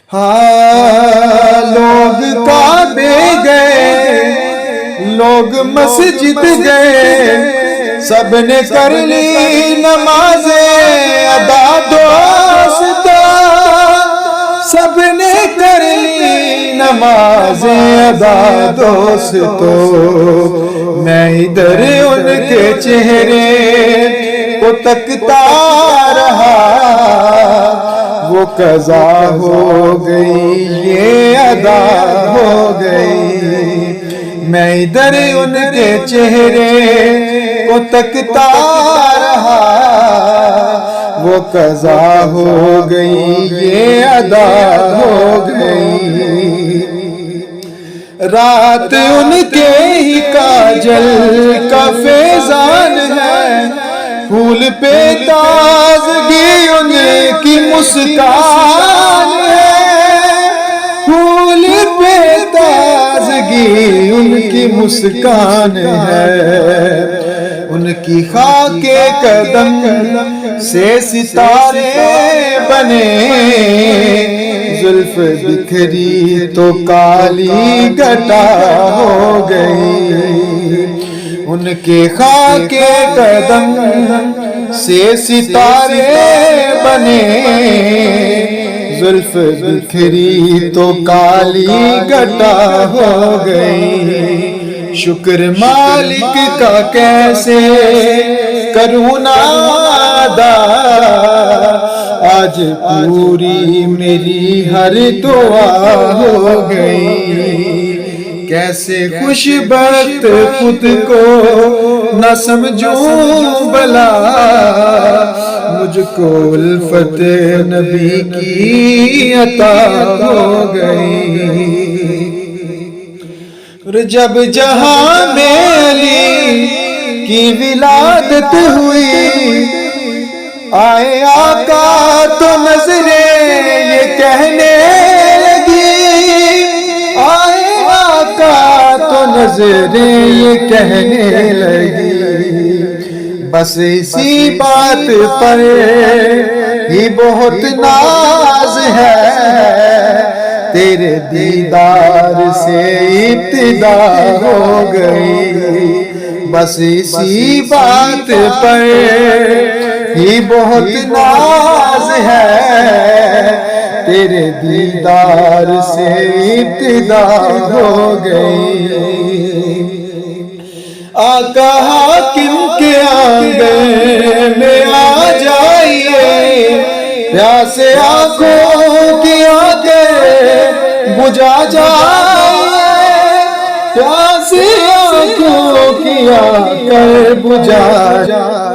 ہاں لوگ کعبے گئے، لوگ مسجد گئے، سب نے کر لی نمازیں ادا دوستو، سب نے کر لی نمازیں ادا دوستو، میں ادھر ان کے چہرے کو تکتا رہا، وہ قضا ہو گئی یہ ادا ہو گئی، میں ادھر ان کے چہرے کو تکتا رہا، وہ قضا ہو گئی یہ ادا ہو گئی، رات ان کے ہی کاجل کا فیضان ہے، پھول پہ تازگی ان کی مسکان ہے، پھول پہ تازگی ان کی مسکان ہے، ان کی خاک قدم سے ستارے بنے، زلف بکھری تو کالی گھٹا ہو گئی، ان کے خاک قدم سے ستارے بنے، زلف بکھری تو کالی گھٹا ہو گئی، شکر مالک کا کیسے کروں نا ادا، آج پوری میری ہر دعا ہو گئی، کیسے خوش بخت خود کو نہ سمجھوں بلا، مجھ کو الفت نبی کی عطا ہو گئی، جب جہاں میں علی کی ولادت ہوئی، آئے آقا تو نظریں یہ کہنے لگی، آئے آقا تو نظریں یہ کہنے لگی، بس اسی بات پر ہی بہت ناز ہے، تیرے دیدار سے ابتدا ہو گئی، بس اسی بات پر ہی بہت ناز ہے، تیرے دیدار سے ابتدا ہو گئی، آقا حاکم کے آنگن میں آ جائیے، پیاسے آنکھوں کی آنکھیں بجھا جائیے، پیاسے آنکھوں کی آنکھیں بجھا جائیے۔